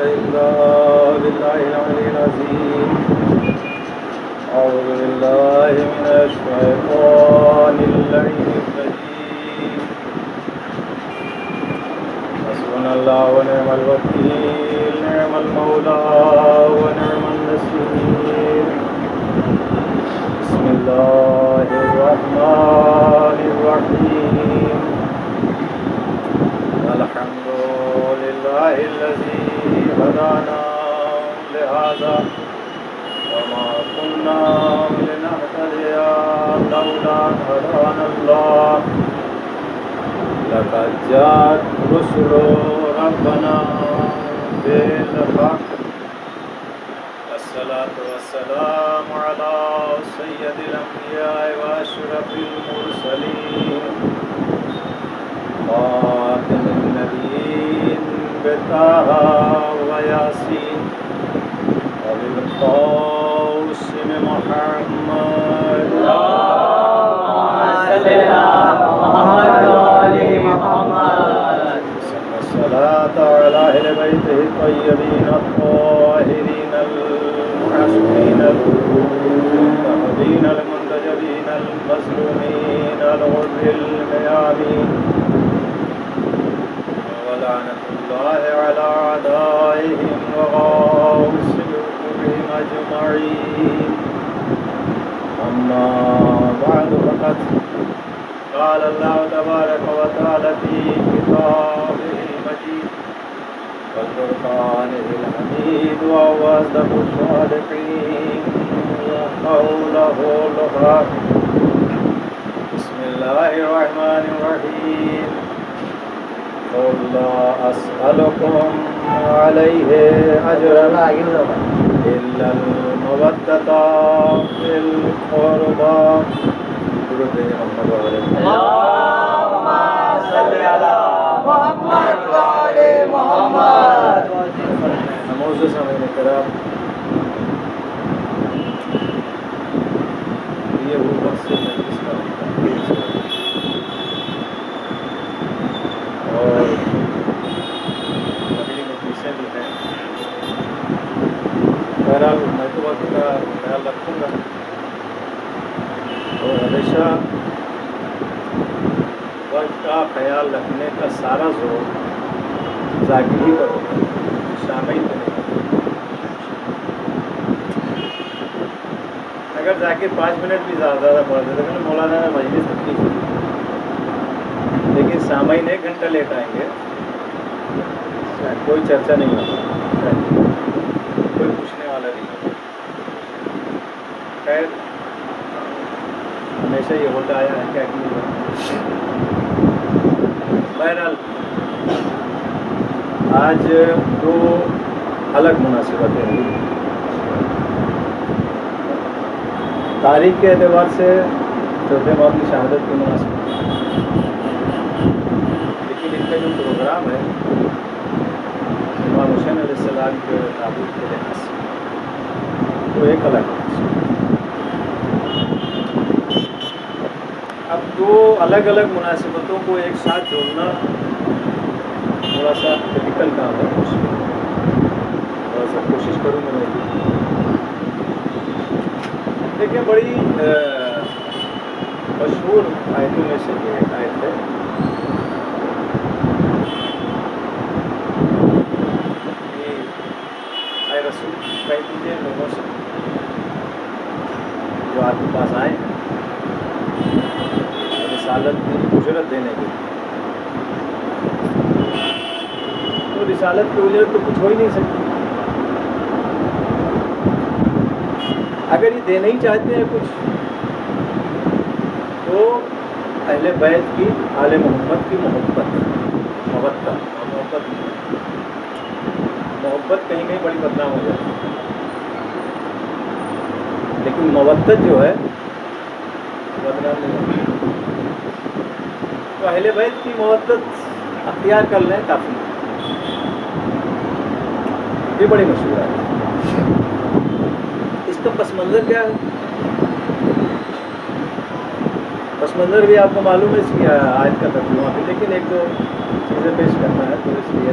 إلا بالله العلي العظيم. أعوذ بالله من الشيطان اللعين الرجيم. حسبنا الله ونعم الوكيل، نعم المولى ونعم النصير. بسم الله الرحمن الرحيم. الحمد لله الذي هدانا لهذا وما كنا لنهتدي لولا أن هدانا الله. لقد جاءت رسل ربنا بالحق. الصلاة والسلام على سيد الأنبياء وأشرف المرسلين خاتم النبيين بطه وياسين وبالقاسم محمد. اللهم صل على محمد وآل محمد. الصلاة على أهل بيته الطيبين الطاهرين المعصومين المهديين المنتجبين المظلومين الغر الميامين. ولعنة الله على أعدائهم وغاص بهم أجمعين. أما بعد فقد قال الله تبارك وتعالى في كتابه المجيد والفرقان الحميد وهو أصدق الصادقين وقوله الحق. بسم الله الرحمن الرحيم. قل لا أسألكم عليه أجرا إلا المودة في القربى. اللهم صل على محمد وآل محمد. معزز سامعین کرام، یہ وہ وقت سے مجلس کا اور اگلی مجلسیں بھی ہیں. بہرحال میں تو وقت کا خیال رکھوں گا اور ہمیشہ وقت کا خیال رکھنے کا سارا زور ذاکر ہی پر ہوتا ہے، سامعین پہ نہیں. اگر ذاکر 5 منٹ بھی زیادہ پڑھ دیتے ہیں مولانا نے مجلس تکلیف ہوتی، لیکن سامعین 1 گھنٹہ لیٹ آئیں گے، کوئی چرچا نہیں ہوگا، کوئی پوچھنے والا نہیں ہوگا. خیر ہمیشہ یہ ہوتا آیا ہے کیا کہ بہرحال آج 2 الگ مناسبتیں ہیں. تاریخ کے اعتبار سے چوتھے باب کی شہادت کی مناسبت، لیکن ان کا جو پروگرام ہے امام حسین علیہ السلام کے تعبیر کے لحاظ سے وہ ایک الگ ہے. اب 2 الگ الگ مناسبتوں کو ایک ساتھ جوڑنا تھوڑا سا ڈفیکل کام ہے. تھوڑا سا کوشش کروں گا میں. دیکھیں بڑی مشہور آیتوں میں سے یہ ایک آیت ہے کہ اے رسول کہہ دیجیے لوگوں سے جو آپ کے پاس آئے ہیں رسالت کی اجرت دینے کے لیے. تو رسالت کی اجرت تو کچھ ہو ہی نہیں سکتی. اگر یہ دینا ہی چاہتے ہیں کچھ تو اہل بیت کی آل محمد کی محبت کہیں کہیں بڑی بدنام ہو جاتی ہے، لیکن مودت جو ہے بدنام نہیں ہوتی. تو اہل بیت کی مودت اختیار کر لیں کافی. یہ بڑی مشہور ہے. اس کا پس منظر کیا ہے؟ پس منظر بھی آپ کو معلوم ہے اس کی آیت کا ترجمہ بھی، لیکن 1-2 چیزیں پیش کرنا ہے تو اس لیے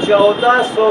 1400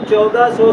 1400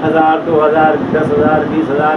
1000, 2000, 10,000, 20,000,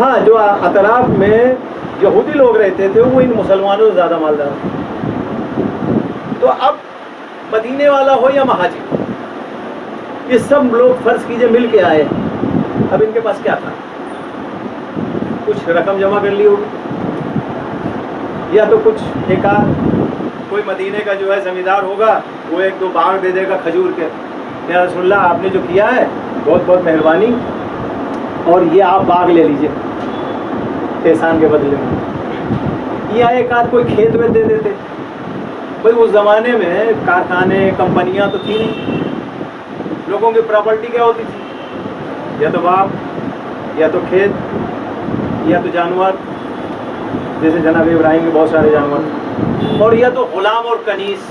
ہاں جو اطراف میں یہودی لوگ رہتے تھے وہ ان مسلمانوں سے زیادہ مالدار تھے. تو اب مدینے والا ہو یا مہاجر، یہ سب لوگ فرض کیجئے مل کے آئے. اب ان کے پاس کیا تھا؟ کچھ رقم جمع کر لی ہوگی، یا تو کچھ ایک کوئی مدینے کا جو ہے زمیندار ہوگا وہ ایک دو باغ دے دے گا کھجور کے، یا رسول اللہ آپ نے جو کیا ہے بہت بہت مہربانی، اور یہ آپ باغ لے لیجئے احسان کے بدلے میں. یا ایک آدھ کوئی کھیت میں دے دیتے. بھائی اس زمانے میں کارخانے کمپنیاں تو تھی نہیں، لوگوں کی پراپرٹی کیا ہوتی تھی؟ یا تو باغ، یا تو کھیت، یا تو جانور، جیسے جناب ابراہیم کے بہت سارے جانور، اور یا تو غلام اور کنیز.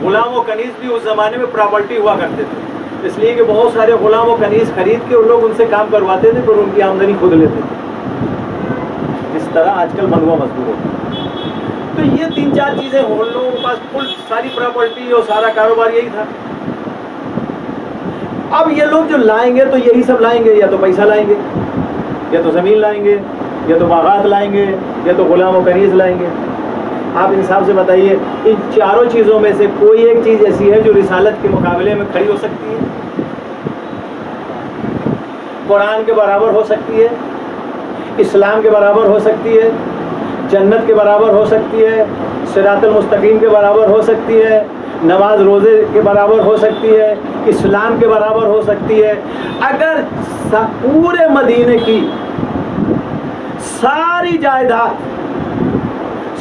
غلام و کنیز بھی اس زمانے میں پراپرٹی ہوا کرتے تھے، اس لیے کہ بہت سارے غلام و کنیز خرید کے لوگ ان سے کام کرواتے تھے، پھر ان کی آمدنی خود لیتے تھے. اس طرح آج کل منگوا مزدور ہوتا ہے. تو یہ تین چار چیزیں ہوں، ان لوگوں کے پاس فل ساری پراپرٹی اور سارا کاروبار یہی تھا. اب یہ لوگ جو لائیں گے تو یہی سب لائیں گے، یا تو پیسہ لائیں گے، یا تو زمین لائیں گے، یا تو باغات لائیں گے، یا تو غلام و کنیز لائیں گے. آپ انصاف سے بتائیے ان چاروں چیزوں میں سے کوئی ایک چیز ایسی ہے جو رسالت کے مقابلے میں کھڑی ہو سکتی ہے؟ قرآن کے برابر ہو سکتی ہے؟ اسلام کے برابر ہو سکتی ہے؟ جنت کے برابر ہو سکتی ہے؟ صراط المستقیم کے برابر ہو سکتی ہے؟ نماز روزے کے برابر ہو سکتی ہے؟ اسلام کے برابر ہو سکتی ہے؟ اگر پورے مدینے کی ساری جائیداد،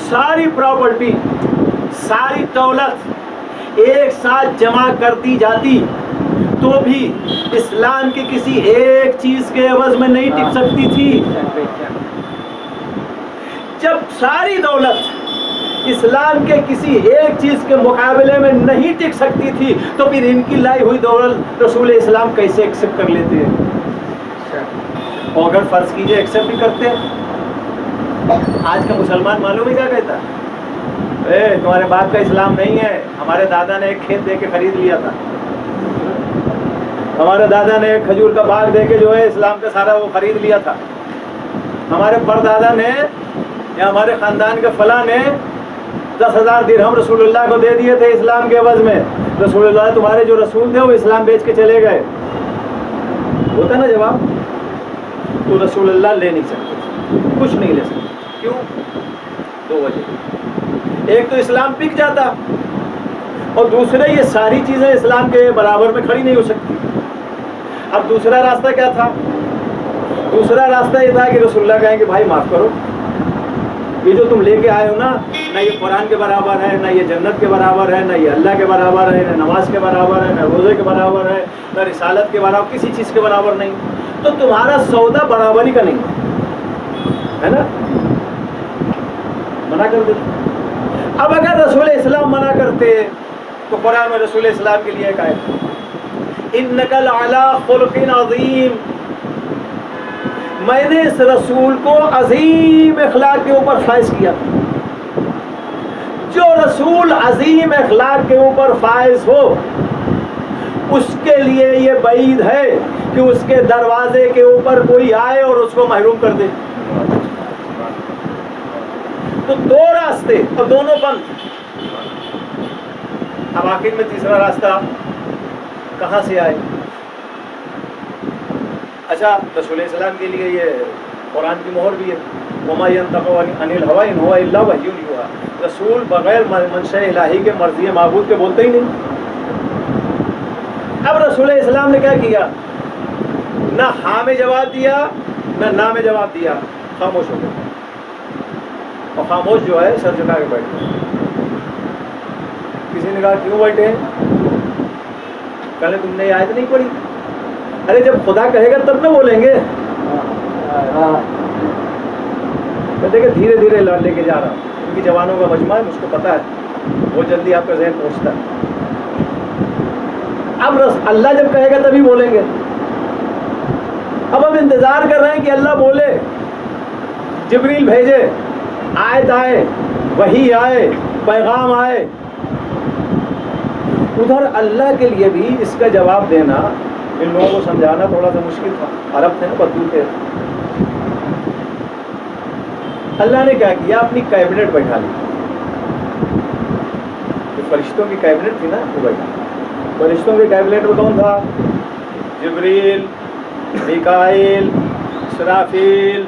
ساری پراپرٹی، ساری دولت ایک ساتھ جمع کر دی جاتی تو بھی اسلام کی کسی ایک چیز کے عوض میں نہیں ٹک سکتی تھی. جب ساری دولت اسلام کے کسی ایک چیز کے مقابلے میں نہیں ٹک سکتی تھی تو پھر ان کی لائی ہوئی دولت رسول اسلام کیسے ایکسپٹ کر لیتے ہیں؟ اور اگر فرض کیجئے ایکسپٹ بھی کرتے ہیں، آج کا مسلمان معلوم ہے کیا کہتا ہے؟ تمہارے باپ کا اسلام نہیں ہے، ہمارے دادا نے ایک کھیت دے کے خرید لیا تھا، ہمارے دادا نے ایک کھجور کا باغ دے کے جو ہے اسلام کا سارا وہ خرید لیا تھا، ہمارے پردادا نے یا ہمارے خاندان کے فلاں نے 10,000 درہم رسول اللہ کو دے دیے تھے اسلام کے عوض میں. رسول اللہ تمہارے جو رسول تھے وہ اسلام بیچ کے چلے گئے. ہوتا نا جواب؟ تو رسول اللہ لے نہیں سکتے، کچھ نہیں لے سکتے. کیوں؟ دو وجہ. ایک تو اسلام بک جاتا، اور دوسرے یہ ساری چیزیں اسلام کے برابر میں کھڑی نہیں ہو سکتی. اب دوسرا راستہ کیا تھا؟ دوسرا راستہ یہ تھا کہ رسول اللہ کہیں کہ بھائی معاف کرو، یہ جو تم لے کے آئے ہو نا، نہ یہ قرآن کے برابر ہے، نہ یہ جنت کے برابر ہے، نہ یہ اللہ کے برابر ہے، نہ نماز کے برابر ہے، نہ روزے کے برابر ہے، نہ رسالت کے برابر، کسی چیز کے برابر نہیں. تو تمہارا سودا برابری کا نہیں ہے نا، منع کر دیتے. اب اگر رسول اسلام منع کرتے تو قرآن میں رسول اسلام کے لیے ایک آیت ہے، انک لعلی خلق عظیم، میں نے اس رسول کو عظیم اخلاق کے اوپر فائز کیا. جو رسول عظیم اخلاق کے اوپر فائز ہو اس کے لیے یہ بعید ہے کہ اس کے دروازے کے اوپر کوئی آئے اور اس کو محروم کر دے. تو دو راستے اور دونوں بند. اب آخر میں تیسرا راستہ کہاں سے آئے؟ اچھا، رسول اسلام کے لیے یہ قرآن کی مہر بھی ہے، وما ينطق عن الهوى ان هو الا وحی یوحى. رسول بغیر منشاء الہی کے، مرضی معبود کے بولتے ہی نہیں. اب رسول اسلام نے کیا کیا؟ نہ ہاں میں جواب دیا نہ میں جواب دیا، خاموش ہو گئے. اور خاموش جو ہے سر جھکا کے بیٹھ گئے. کسی نے کہا کیوں بیٹھے ہیں؟ کہنے تم نے یہ آیت نہیں پڑھی؟ ارے جب خدا کہے گا تب نہ بولیں گے. کہتے کہ دھیرے دھیرے لے کے جا رہا ہوں، کیونکہ جوانوں کا مجمع ہے، مجھ کو پتا ہے بہت جلدی آپ کا ذہن پہنچتا ہے. اب اللہ جب کہے گا تبھی بولیں گے. اب ہم انتظار کر رہے ہیں کہ اللہ بولے، جبریل بھیجے، آیت آئے، وحی آئے، پیغام آئے. ادھر اللہ کے لیے بھی اس کا جواب دینا، ان لوگوں کو سمجھانا تھوڑا سا مشکل تھا. عرب تھے نا، بدو تھے. اللہ نے کیا کیا؟ اپنی کیبنٹ بیٹھا لی. فرشتوں کی کیبنٹ تھی نا وہ بیٹھا. فرشتوں کی کیبنٹ میں کون تھا؟ جبریل، میکائیل، اسرافیل،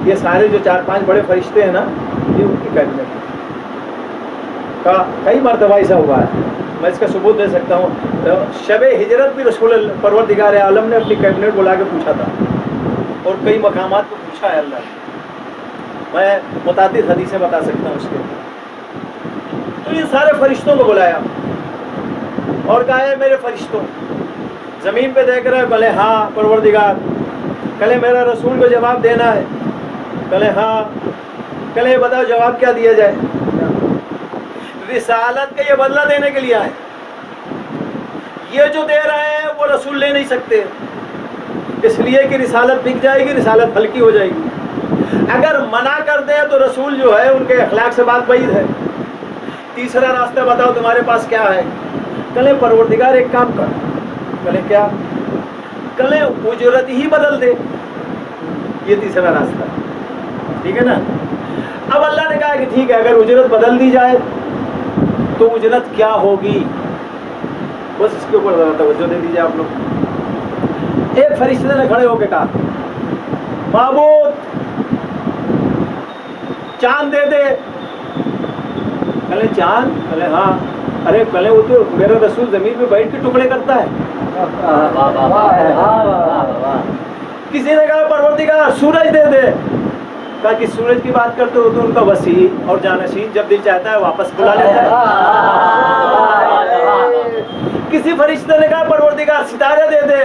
یہ سارے جو 4-5 بڑے فرشتے ہیں نا، یہ ان کی کیبنٹ کا کئی مرتبہ ایسا ہوا ہے. میں اس کا ثبوت دے سکتا ہوں. شب ہجرت بھی رسول پروردگار عالم نے اپنی کیبنٹ بلا کے پوچھا تھا، اور کئی مقامات کو پوچھا ہے اللہ نے. میں متعدد حدیثیں بتا سکتا ہوں اس کے. تو یہ سارے فرشتوں کو بلایا اور کہا ہے میرے فرشتوں، زمین پہ دیکھ رہے؟ بولے ہاں پروردگار. کہے میرا رسول کو جواب دینا ہے؟ کہے ہاں. کہے بتاؤ جواب کیا دیا جائے؟ رسالت کا یہ بدلہ دینے کے لیے آئے. یہ جو دے رہے ہیں وہ رسول لے نہیں سکتے، اس لیے کہ رسالت بک جائے گی، رسالت ہلکی ہو جائے گی. اگر منع کر دیں تو رسول جو ہے ان کے اخلاق سے بات بعید ہے. تیسرا راستہ بتاؤ تمہارے پاس کیا ہے؟ کہے پروردگار ایک کام کر. کہے کیا؟ کہے اجرت ہی بدل دے. یہ تیسرا راستہ، ٹھیک ہے نا. اب اللہ نے کہا کہ ٹھیک ہے، اگر اجرت بدل دی جائے تو اجرت کیا ہوگی؟ بس اس کے اوپر ذرا توجہ دے دیجیے آپ لوگ. ایک فرشتے نے کھڑے ہو کے کہا معبود چاند دے دے. کہے چاند؟ کہے ہاں. ارے کہے وہ تو میرا رسول زمین پہ بیٹھ کے ٹکڑے کرتا ہے. کسی نے کہا پروردگار سورج دے دے. کہا کہ سورج کی بات کرتے ہو تو ان کا وسیع اور جانشین، جب دل چاہتا ہے واپس بلا لیتا ہے. کسی فرشتے نے کہا پروردگار ستارے دے دے.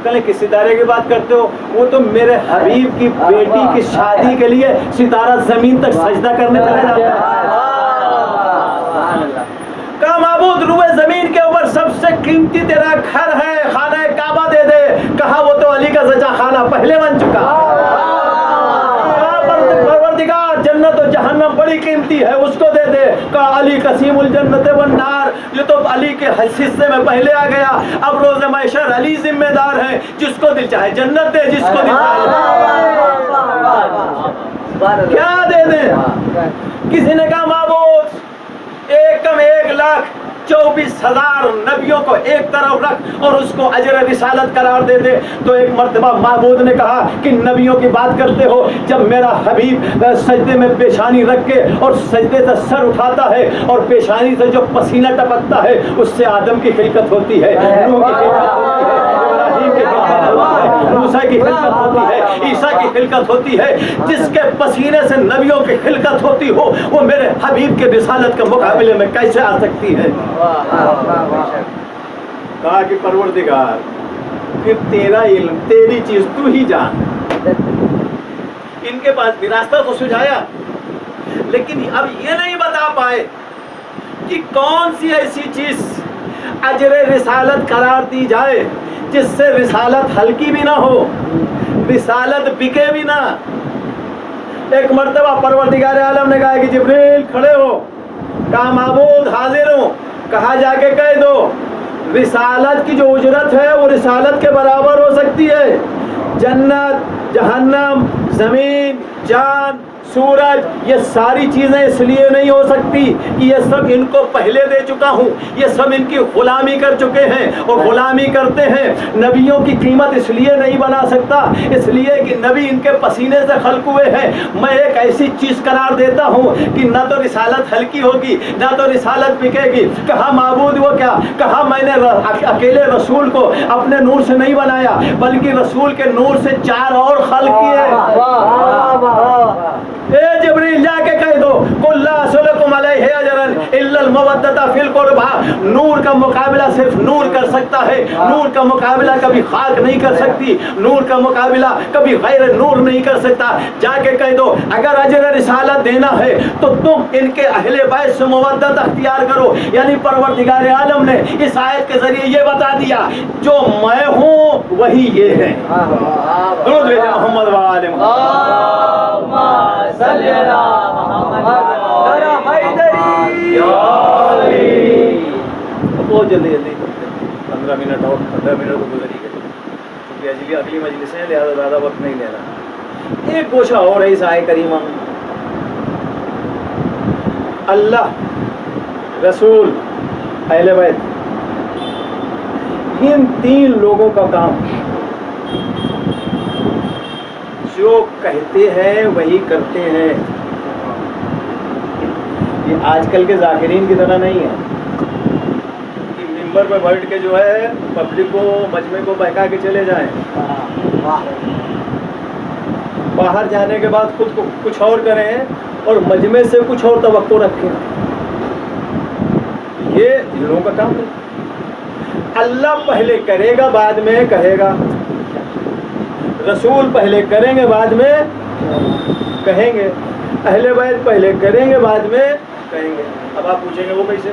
کہے کس ستارے کی بات کرتے ہو؟ وہ تو میرے حبیب کی بیٹی کی شادی کے لیے ستارہ زمین تک سجدہ کرنے چلا جاتا ہے. کہا معبود روئے زمین کے اوپر سب سے قیمتی تیرا گھر ہے، خانہ کعبہ دے دے. کہا وہ تو علی کا زچہ خانہ پہلے بن چکا. پروردگار جنت و جہنم بڑی قیمتی ہے، اس کو دے دے. کہا علی قسیم الجنت والنار، یہ تو علی کے حصے میں پہلے آ گیا. اب روز محشر علی ذمہ دار ہے، جس کو دل چاہے جنت دے، جس کو دل چاہے کیا دے دے. کسی نے کہا معبود ایک کم 1,24,000 نبیوں کو ایک طرف رکھ اور اس کو اجر رسالت قرار دے دے. تو ایک مرتبہ معبود نے کہا کہ نبیوں کی بات کرتے ہو، جب میرا حبیب سجدے میں پیشانی رکھ کے اور سجدے سے سر اٹھاتا ہے اور پیشانی سے جو پسینہ ٹپکتا ہے اس سے آدم کی خلقت ہوتی ہے، نوح کی خلقت ہوتی ہے، ابراہیم کی خلقت ہوتی ہے، موسیٰ کی خلقت ہوتی ہے، عیسیٰ کی خلقت ہوتی ہے. جس کے پسینے سے نبیوں کی خلقت ہوتی ہو وہ میرے حبیب کے رسالت کے مقابلے میں کیسے آ سکتی ہے؟ کہا کہ پروردگار پھر تیرا علم، تیری چیز تو ہی جان. ان کے پاس بھی راستہ تو سجھایا، لیکن اب یہ نہیں بتا پائے کہ کون سی ایسی چیز اجر رسالت قرار دی جائے جس سے رسالت ہلکی بھی نہ ہو، رسالت بکے بھی نہ. ایک مرتبہ پروردگار عالم نے کہا کہ جبریل کھڑے ہو. کہا معبود حاضر ہوں. کہا جا کے کہہ دو رسالت کی جو اجرت ہے وہ رسالت کے برابر ہو سکتی ہے. جنت، جہنم، زمین، چاند، سورج، یہ ساری چیزیں اس لیے نہیں ہو سکتی کہ یہ سب ان کو پہلے دے چکا ہوں. یہ سب ان کی غلامی کر چکے ہیں اور غلامی کرتے ہیں. نبیوں کی قیمت اس لیے نہیں بنا سکتا، اس لیے کہ نبی ان کے پسینے سے خلق ہوئے ہیں. میں ایک ایسی چیز قرار دیتا ہوں کہ نہ تو رسالت ہلکی ہوگی نہ تو رسالت بکے گی. کہا معبود وہ کیا؟ کہا میں نے اکیلے رسول کو اپنے نور سے نہیں بنایا بلکہ رسول کے نور سے 4 اور خلق کیے. اے جبریل جا کے کہہ دو قل لا اسألکم علیہ اجرا الا المودۃ فی القربى. نور کا مقابلہ صرف نور کر سکتا ہے. نور کا مقابلہ کبھی خاک نہیں کر سکتی، نور کا مقابلہ کبھی غیر نور نہیں کر سکتا. جا کے کہہ دو اگر اجر رسالت دینا ہے تو تم ان کے اہل بیت سے مودت اختیار کرو. یعنی پروردگار عالم نے اس آیت کے ذریعے یہ بتا دیا جو میں ہوں وہی یہ ہے. درود بھیجیں محمد و آل محمد. صلی اللہ محمد بہت جلدی 15 منٹ اور 15 منٹ تو گزر ہی گئے کیونکہ اگلی مجلس ہے لہٰذا زیادہ وقت نہیں لینا. ایک گوشہ اور ہے اس آیت کریمہ میں اللہ رسول اہل بیت ان تین لوگوں کا کام جو کہتے ہیں وہی کرتے ہیں. یہ آج کل کے ذاکرین کی طرح نہیں ہے کہ ممبر پہ بیٹھ کے جو ہے پبلک کو مجمع کو بہکا کے چلے جائیں, باہر جانے کے بعد خود کو کچھ اور کریں اور مجمع سے کچھ اور توقع رکھیں. یہ ان لوگوں کا کام نہیں. اللہ پہلے کرے گا بعد میں کہے گا, رسول پہلے کریں گے بعد میں کہیں گے, اہل بیت پہلے کریں گے بعد میں کہیں گے. اب آپ پوچھیں گے وہ کیسے؟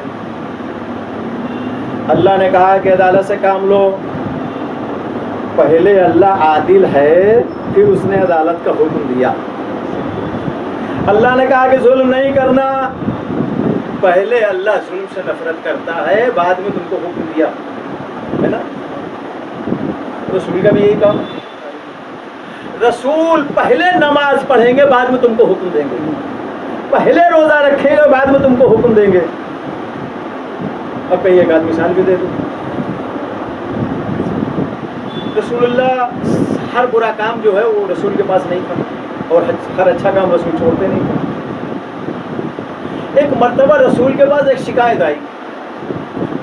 اللہ نے کہا کہ عدالت سے کام لو. پہلے اللہ عادل ہے پھر اس نے عدالت کا حکم دیا. اللہ نے کہا کہ ظلم نہیں کرنا, پہلے اللہ ظلم سے نفرت کرتا ہے بعد میں تم کو حکم دیا ہے نا. رسول کا بھی یہی کام. رسول پہلے نماز پڑھیں گے بعد میں تم کو حکم دیں گے, پہلے روزہ رکھیں گے بعد میں تم کو حکم دیں گے. اب کہیں ایک آدھ مثال بھی دے دوں. رسول اللہ ہر برا کام جو ہے وہ رسول کے پاس نہیں تھا اور ہر اچھا کام رسول چھوڑتے نہیں تھے. ایک مرتبہ رسول کے پاس ایک شکایت آئی.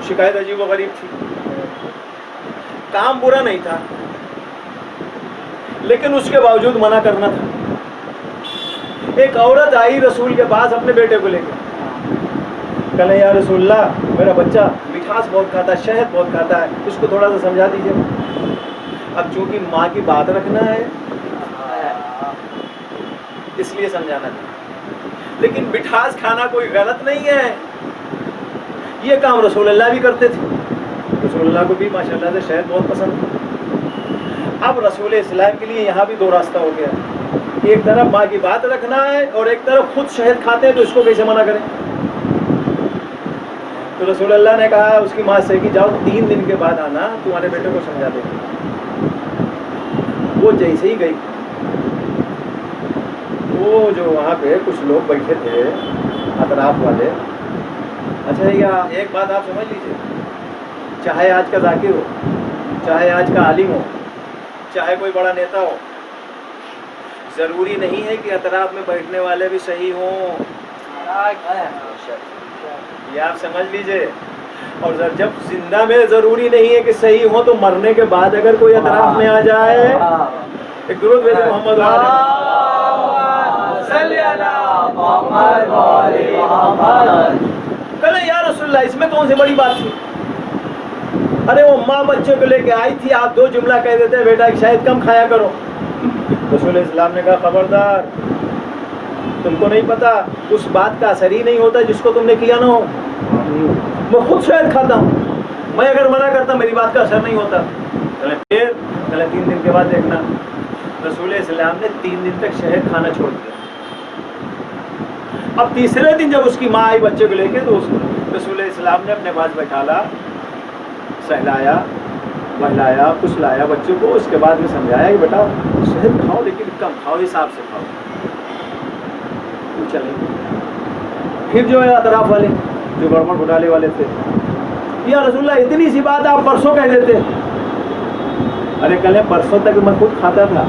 شکایت عجیب و غریب تھی. کام برا نہیں تھا لیکن اس کے باوجود منع کرنا تھا. ایک عورت آئی رسول کے پاس اپنے بیٹے کو لے کے, کہنے یا رسول اللہ میرا بچہ مٹھاس بہت کھاتا ہے, شہد بہت کھاتا ہے, اس کو تھوڑا سا سمجھا دیجیے. اب چونکہ ماں کی بات رکھنا ہے اس لیے سمجھانا تھا, لیکن مٹھاس کھانا کوئی غلط نہیں ہے. یہ کام رسول اللہ بھی کرتے تھے. رسول اللہ کو بھی ماشاءاللہ سے شہد بہت پسند تھا. اب رسول اسلام کے لیے یہاں بھی دو راستہ ہو گیا. ایک طرف ماں کی بات رکھنا ہے اور ایک طرف خود شہد کھاتے ہیں تو اس کو کیسے منع کریں. تو رسول اللہ نے کہا اس کی ماں سے کہ جاؤ 3 دن کے بعد آنا, تمہارے بیٹے کو سمجھا دے. وہ جیسے ہی گئی, وہ جو وہاں پہ کچھ لوگ بیٹھے تھے اطراف والے. اچھا یہ ایک بات آپ سمجھ لیجیے, چاہے آج کا ذاکر ہو, چاہے آج کا عالم ہو, چاہے کوئی بڑا نیتا ہو, ضروری نہیں ہے کہ اطراف میں بیٹھنے والے بھی صحیح ہوں. یہ آپ سمجھ لیجئے. اور جب زندہ میں ضروری نہیں ہے کہ صحیح ہوں تو مرنے کے بعد اگر کوئی اطراف میں آ جائے, ایک درود بھیجے محمد کہنے یا رسول اللہ اس میں کون سی بڑی بات تھی. ارے وہ ماں بچوں کو لے کے آئی تھی, آپ 2 جملہ کہہ دیتے بیٹا شاید کم کھایا کرو. رسول اسلام نے کہا خبردار, تم کو نہیں پتا اس بات کا اثر ہی نہیں ہوتا جس کو تم نے کیا نہ ہو. میں خود شہد کھاتا ہوں, میں اگر منع کرتا میری بات کا اثر نہیں ہوتا. پھر 3 دن کے بعد دیکھنا رسول اسلام نے 3 دن تک شہد کھانا چھوڑ دیا. اب تیسرے دن جب اس کی ماں آئی بچے کو لے کے تو رسول اسلام نے اپنے پاس بیٹھالا, سہلایا, بہلایا, پھسلایا بچوں کو. اس کے بعد میں سمجھایا کہ بیٹا شہد کھاؤ لیکن کم کھاؤ, حساب سے کھاؤ. چلے پھر جو ہے اطراف والے جو گڑبڑ گھوٹالے والے تھے, یا رسول اللہ اتنی سی بات آپ پرسوں کہہ دیتے. ارے کل پرسوں تک میں خود کھاتا تھا,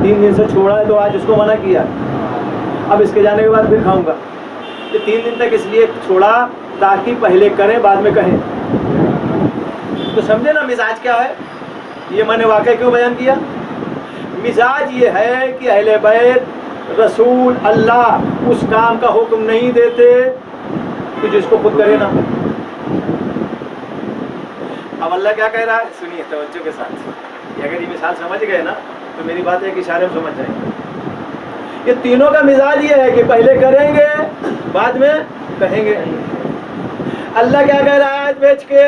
3 دن سے چھوڑا ہے تو آج اس کو منع کیا, اب اس کے جانے کے بعد پھر کھاؤں گا. یہ 3 دن تک اس لیے چھوڑا تاکہ پہلے کریں بعد میں کہیں. تو سمجھے نا مزاج کیا ہے. یہ میں نے واقعہ کیوں بیان کیا. مزاج یہ ہے کہ اہل بیت رسول اللہ اس کام کا حکم نہیں دیتے کہ جس کو خود کرے نا. اب اللہ کیا کہہ رہا ہے سنیے توجہ کے ساتھ. اگر یہ مثال سمجھ گئے نا تو میری بات ایک اشارے میں سمجھ جائیں گے. یہ تینوں کا مزاج یہ ہے کہ پہلے کریں گے بعد میں کہیں گے. اللہ کیا کہہ رہا ہے بیچ کے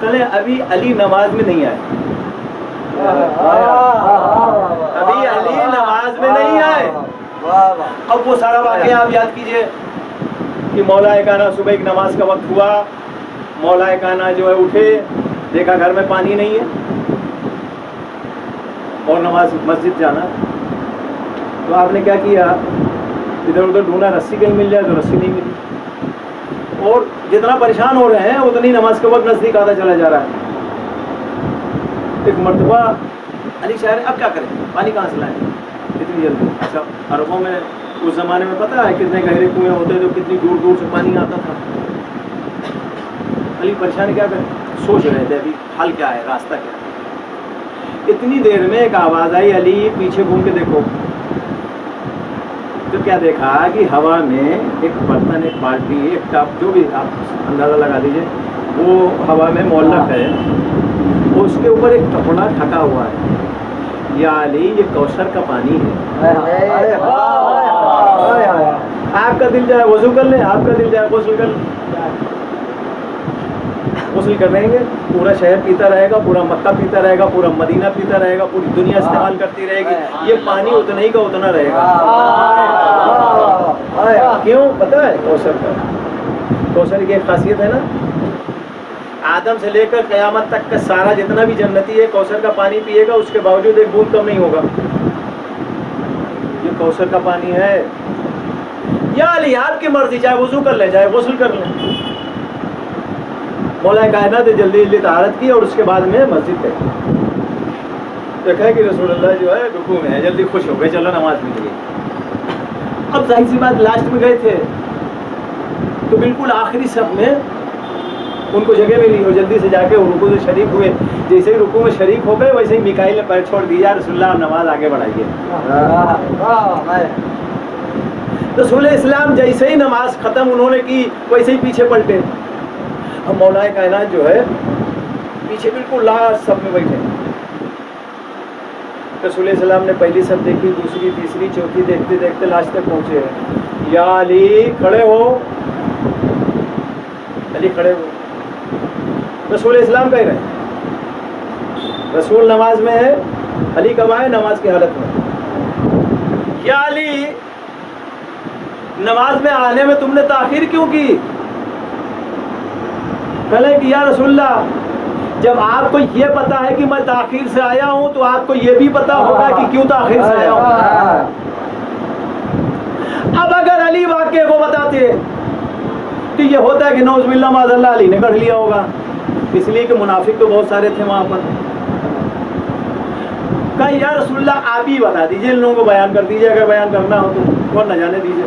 کہنے ابھی علی نماز میں نہیں آئے، ابھی علی نماز میں نہیں آئے۔ اب وہ سارا واقعہ آپ یاد کیجئے کہ مولا کائنات صبح ایک نماز کا وقت ہوا، مولا کائنات جو ہے اٹھے، دیکھا گھر میں پانی نہیں ہے اور نماز مسجد جانا، تو آپ نے کیا کیا، ادھر ادھر ڈھونڈا رسی کہیں مل جائے، تو رسی نہیں ملی، اور جتنا پریشان ہو رہے ہیں اتنی نماز کا وقت نزدیک آتا چلا جا رہا ہے۔ ایک مرتبہ علی شاعر اب کیا کریں، پانی کہاں سے لائیں اتنی جلدی؟ اچھا عربوں میں اس زمانے میں پتہ ہے کتنے گہرے کنویں ہوتے تھے، کتنی دور دور سے پانی آتا تھا۔ علی پریشان کیا کریں، سوچ رہے تھے ابھی حل کیا ہے، راستہ کیا ہے۔ اتنی دیر میں ایک آواز آئی، علی پیچھے گھوم کے دیکھو، تو کیا دیکھا کہ ہوا میں ایک برتن، ایک بالٹی، ایک ٹب، جو بھی آپ اندازہ لگا دیجیے، وہ ہوا میں معلق ہے، اس کے اوپر ایک کپڑا ڈھکا ہوا ہے۔ یا علی یہ کوثر کا پانی ہے، آپ کا دل جائے وضو کر لیں، آپ کا دل جائے غسل کر لیں، غسل کر لیں گے، پورا شہر پیتا رہے گا، پورا مکہ پیتا رہے گا، پورا مدینہ پیتا رہے گا، پوری دنیا استعمال کرتی رہے گی، یہ پانی اتنا ہی کا اتنا رہے گا۔ کیوں پتہ ہے؟ کوثر کا، کوثر کی ایک خاصیت ہے نا، آدم سے لے کر قیامت تک کا سارا جتنا بھی جنتی ہے کوثر کا پانی پیے گا، اس کے باوجود ایک بوند کم نہیں ہوگا۔ یہ کوثر کا پانی ہے۔ یا علی آپ کی مرضی، چاہے وضو کر لیں، چاہے غسل کر لیں۔ مولا کائنات نے جلدی جلدی طہارت کی اور اس کے بعد میں مسجد گئے، دیکھا کہ رسول اللہ جو ہے رکوع میں ہے، جلدی خوش ہو گئے، چلو نماز مل گئی۔ اب ظاہر سی بات لاسٹ میں گئے تھے تو بالکل آخری صف میں ان کو جگہ ملی، اور جلدی سے جا کے رکوع سے شریک ہوئے۔ جیسے ہی رکوع میں شریک ہو گئے ویسے ہی میکائیل نے پیر چھوڑ دیا، رسول اللہ نماز آگے بڑھائیے۔ رسول اسلام جیسے ہی نماز ختم انہوں نے کی ویسے ہی پیچھے پلٹے۔ اب مولا کائنات جو ہے پیچھے بالکل لاسٹ صف میں بیٹھے۔ رسول اسلام نے پہلی صف دیکھی، دوسری، تیسری، چوتھی، دیکھتے دیکھتے لاسٹ تک پہنچے۔ یا علی کھڑے ہو، علی کھڑے ہو۔ رسول اسلام کہہ رہے ہیں، رسول نماز میں ہے، علی کب آئے؟ نماز کی حالت میں۔ یا علی نماز میں آنے میں تم نے تاخیر کیوں کی؟ کہلے کہ یا رسول اللہ جب آپ کو یہ پتا ہے کہ میں تاخیر سے آیا ہوں تو آپ کو یہ بھی پتا ہوگا کہ کیوں تاخیر سے آیا ہوں۔ اب اگر علی واقعے کو بتاتے تو یہ ہوتا ہے کہ نعوذ باللہ معاذ اللہ علی نے کر لیا ہوگا، اس لیے کہ منافق تو بہت سارے تھے وہاں پر۔ کہا یا رسول اللہ آپ ہی بتا دیجئے، ان لوگوں کو بیان کر دیجئے، اگر بیان کرنا ہو تو کون نہ جانے دیجئے۔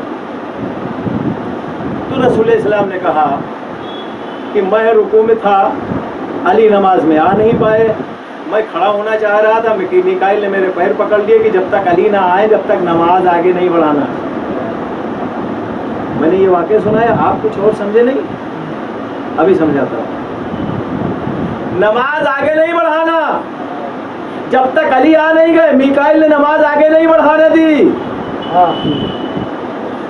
تو رسول اسلام نے کہا کہ میں رکوع میں تھا، علی نماز میں آ نہیں پائے، میں کھڑا ہونا چاہ رہا تھا، میکائیل نے میرے پیر پکڑ لیے کہ جب تک علی نہ آئے جب تک نماز آگے نہیں بڑھانا۔ میں نے یہ واقعہ سنا ہے، آپ کچھ اور سمجھے نہیں؟ ابھی سمجھاتا ہوں۔ نماز آگے نہیں بڑھانا، جب تک علی آ نہیں گئے میکائیل نے نماز آگے نہیں بڑھانے دی۔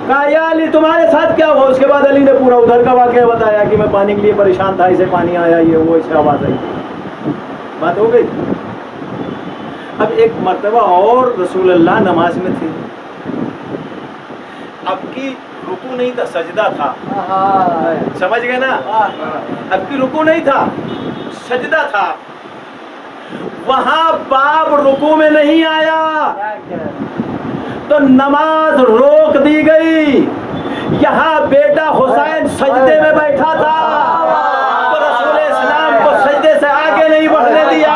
کہا یا علی تمہارے ساتھ کیا ہوا؟ اس کے بعد علی نے پورا ادھر کا واقعہ بتایا کہ میں پانی کے لیے پریشان تھا، اسے پانی آیا، یہ وہ، اس سے آواز آئی، بات ہو گئی۔ اب ایک مرتبہ اور رسول اللہ نماز میں تھے، اب کی رکوع نہیں تھا، سجدہ تھا، سمجھ گئے نا؟ اب کی رکوع نہیں تھا، سجدہ تھا۔ وہاں باپ رکوع میں نہیں آیا تو نماز روک دی گئی۔ یہاں بیٹا حسین سجدے میں بیٹھا تھا تو رسول اسلام کو سجدے سے آگے نہیں بڑھنے دیا۔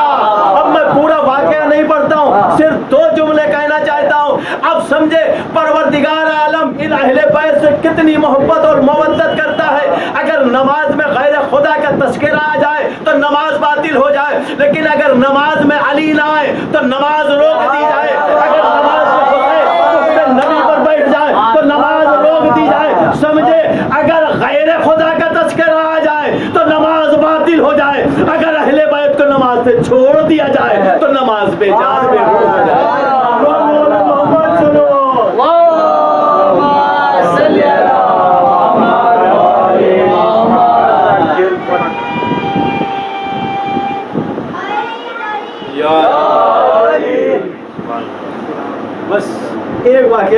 اب میں پورا واقعہ نہیں پڑھتا ہوں، صرف دو جملے کہنا چاہتا ہوں، اب سمجھے پروردگار عالم ان اہل بیت سے کتنی محبت اور مودت کرتا ہے۔ اگر نماز میں غیر خدا کا تذکرہ آ جائے تو نماز باطل ہو جائے، لیکن اگر نماز میں علی نہ آئے تو نماز روک دی جائے، اگر نماز میں حسین نبی پر بیٹھ جائے تو نماز روک دی جائے۔ سمجھے، اگر غیر خدا کا تذکرہ آ جائے تو نماز باطل ہو جائے، اگر اہل بیت کو نماز سے چھوڑ دیا جائے تو نماز بے جان بے روح ہو جائے۔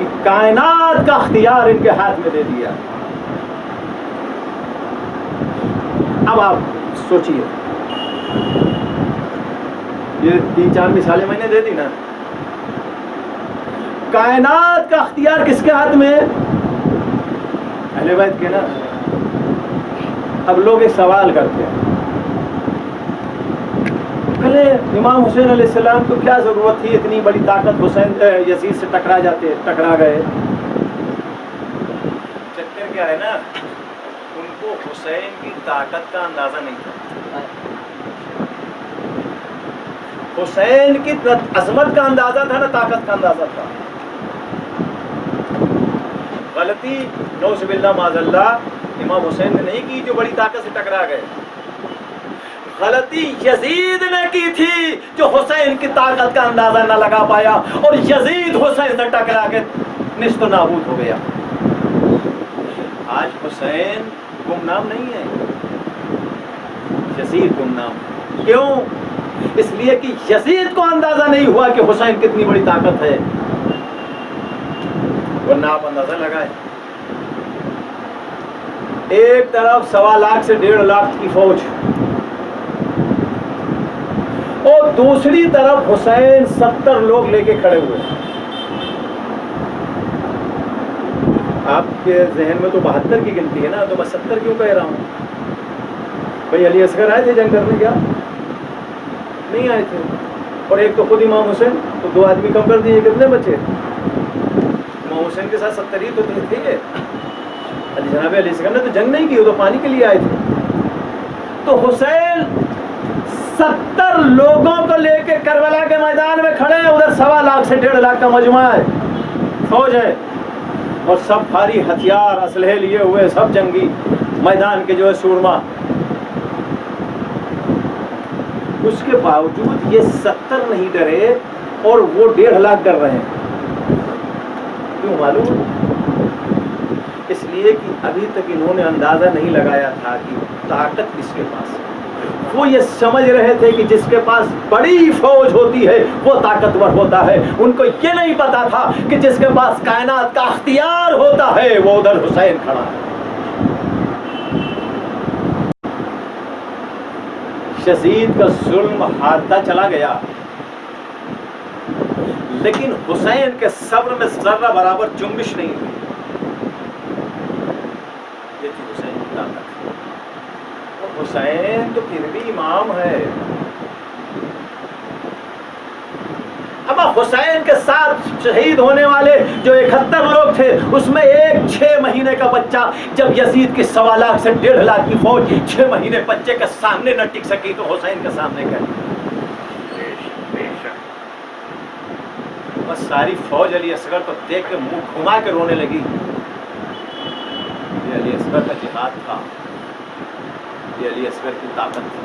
کہ کائنات کا اختیار ان کے ہاتھ میں دے دیا. اب آپ سوچیے، یہ 3-4 مثالیں میں نے دے دی نا. کائنات کا اختیار کس کے ہاتھ میں؟ اہل بیت کے نا. اب لوگ ایک سوال کرتے ہیں، پہلے امام حسین علیہ السلام کو کیا ضرورت تھی اتنی بڑی طاقت حسین یزید سے ٹکرا گئے. چکر کیا ہے نا، ان کو حسین کی طاقت کا اندازہ نہیں تھا. حسین کی عظمت کا اندازہ تھا نا طاقت کا اندازہ تھا. غلطی نعوذ باللہ معاذ اللہ امام حسین نے نہیں کی جو بڑی طاقت سے ٹکرا گئے. غلطی یزید نے کی تھی جو حسین کی طاقت کا اندازہ نہ لگا پایا اور یزید حسین سے ٹکرا کے نیست و نابود ہو گیا. آج حسین گمنام نہیں ہے، یزید گمنام. کیوں؟ اس لیے کہ یزید کو اندازہ نہیں ہوا کہ حسین کتنی بڑی طاقت ہے، ورنہ آپ اندازہ لگائیں. ایک طرف 1.25 لاکھ سے 1.5 لاکھ کی فوج اور دوسری طرف حسین 70 لوگ لے کے کھڑے ہوئے. آپ کے ذہن میں تو 72 کی گنتی ہے نا، تو میں 70 کیوں کہہ رہا ہوں؟ بھائی علی اصغر آئے تھے جنگ کرنے؟ کیا نہیں آئے تھے؟ اور ایک تو خود امام حسین، تو 2 آدمی کم کر دیے، کتنے بچے؟ امام حسین کے ساتھ 70 ہی تو تھے. جناب علی اصغر نے تو جنگ نہیں کی، وہ تو پانی کے لیے آئے تھے. تو حسین 70 لوگوں کو لے کے کربلا کے میدان میں کھڑے ہیں. ادھر 1.25 لاکھ سے 1.5 لاکھ کا مجموعہ ہے، فوج ہے، اور سب بھاری ہتھیار اسلحے لیے ہوئے، سب جنگی میدان کے جو ہے سورما. اس کے باوجود یہ 70 نہیں ڈرے اور وہ 1.5 لاکھ ڈر رہے ہیں. کیوں معلوم؟ اس لیے کہ ابھی تک انہوں نے اندازہ نہیں لگایا تھا کہ طاقت کس کے پاس ہے. وہ یہ سمجھ رہے تھے کہ جس کے پاس بڑی فوج ہوتی ہے وہ طاقتور ہوتا ہے. ان کو یہ نہیں پتا تھا کہ جس کے پاس کائنات کا اختیار ہوتا ہے وہ ادھر حسین کھڑا ہے. یزید کا ظلم ہارتا چلا گیا، لیکن حسین کے صبر میں ذرہ برابر جنبش نہیں ہوئی. یہ تھی حسین کی طاقت. اور حسین تو پھر بھی امام ہے. اب حسین کے ساتھ شہید ہونے والے جو 71 لوگ تھے، اس میں ایک 6 مہینے کا بچہ، جب یزید کی 1.25 لاکھ سے 1.5 لاکھ کی فوج 6 مہینے بچے کے سامنے نہ ٹک سکی تو حسین کے سامنے گئے. بس ساری فوج علی اصغر کو دیکھ کے منہ گھما کے رونے لگی. یہ علی اصغر کا جہاد تھا، یہ علی اصغر کی طاقت تھی.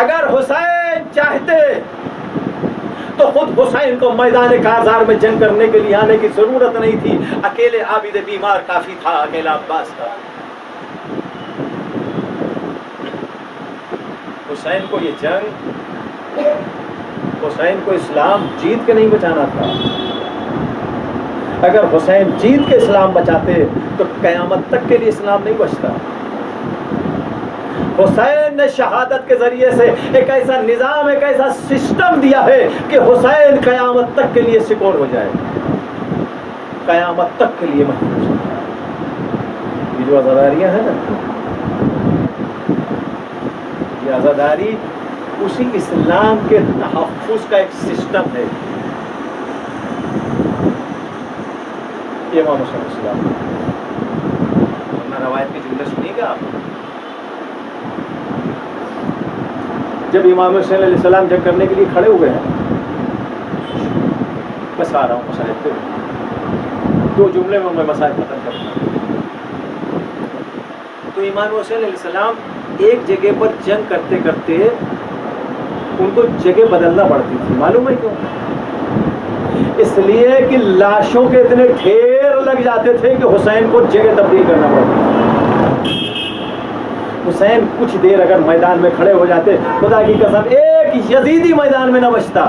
اگر حسین چاہتے تو خود حسین کو میدان کارزار میں جنگ کرنے کے لیے آنے کی ضرورت نہیں تھی. اکیلے عابد بیمار کافی تھا، اکیلا عباس کا. حسین کو یہ جنگ، حسین کو اسلام جیت کے نہیں بچانا تھا. اگر حسین جیت کے اسلام بچاتے تو قیامت تک کے لیے اسلام نہیں بچتا. حسین نے شہادت کے ذریعے سے ایک ایسا نظام، ایک ایسا سسٹم دیا ہے کہ حسین قیامت تک کے لیے سیکور ہو جائے، قیامت تک کے لیے محفوظ ہو جائے. یہ جو عزاداریاں ہیں نا، یہ عزاداری اسی اسلام کے تحفظ کا ایک سسٹم ہے. یہ امام حسین اسلام روایت کے جملے سنیے گا آپ. جب امام حسین علیہ السلام جنگ کرنے کے لیے کھڑے ہوئے ہیں، بس آ رہا ہوں مسائل پہ، 2 جملے میں مسائل ختم کروں. تو امام حسین علیہ السلام ایک جگہ پر جنگ کرتے کرتے ان کو جگہ بدلنا پڑتی تھی. معلوم ہے کیوں؟ اس لیے کہ لاشوں کے اتنے ڈھیر لگ جاتے تھے کہ حسین کو جگہ تبدیل کرنا پڑتا. حسین کچھ دیر اگر میدان میں کھڑے ہو جاتے، خدا کی قسم ایک یزیدی میدان میں نہ بچتا.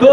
2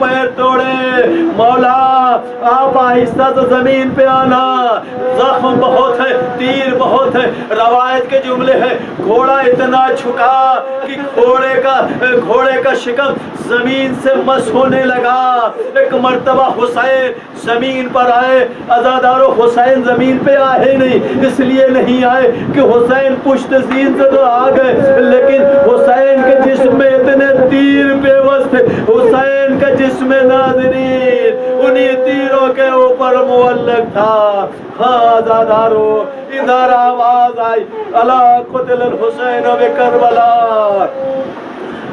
پیر توڑے، مولا آپ آہستہ سے زمین پہ آنا، زخم بہت ہے، تیر بہت ہے، روایت کے جملے ہیں گھوڑا اتنا جھکا کہ گھوڑے کا شکم زمین سے مس ہونے لگا۔ ایک مرتبہ حسین زمین پر آئے، عزادارو حسین زمین پہ آئے نہیں، اس لیے نہیں آئے کہ حسین پشت زین سے تو آ گئے، لیکن حسین کے جسم میں اتنے تیر بے بس تھے، حسین کا جسم ناظرین انہی تیروں کے اوپر معلق تھا۔ ہاں عزادارو ادھر آواز آئی، الا قتل الحسین بکربلا،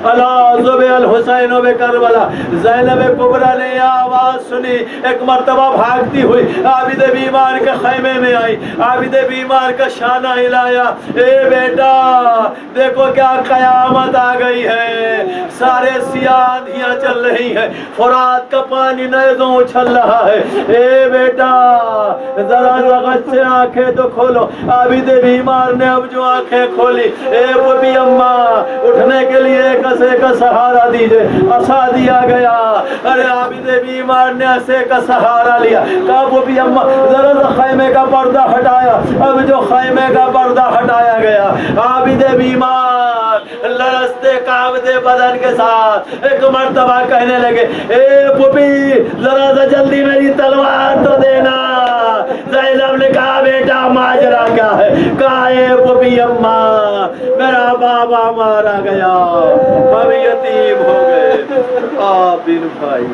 اللہ ذبح الحسین بکربلا۔ زینب کبریٰ نے یہ آواز سنی، ایک مرتبہ بھاگتی ہوئی عابد بیمار کے خیمے میں آئی، عابد بیمار کا شانہ ہلایا، اے بیٹا دیکھو کیا قیامت آ گئی ہے، سارے سیاہ آندھیاں چل رہی ہیں، فرات کا پانی نیزوں اچھل رہا ہے، اے بیٹا ذرا زغت سے آنکھیں تو کھولو۔ عابد بیمار نے اب جو آنکھیں کھولی، اے بوبی اماں اٹھنے کے لیے ایک عصے کا سہارا دیجئے، عصا دیا گیا، ارے عابد بیمار نے عصے کا سہارا لیا، کہا بوبی اماں ذرا خیمے کا پردہ ہٹایا، اب جو خیمے کا پردہ ہٹایا گیا، عابد بیمار لرزتے کانپتے بدن کے ساتھ ایک مرتبہ کہنے لگے، اے بوبی ذرا سا جلدی میری تلوار تو دینا۔ زینب نے کہا بیٹا ماجرا کیا ہے؟ کہا اے بوبی اماں میرا بابا مارا گیا، ہم یتیم ہو گئے، آپ بن بھائی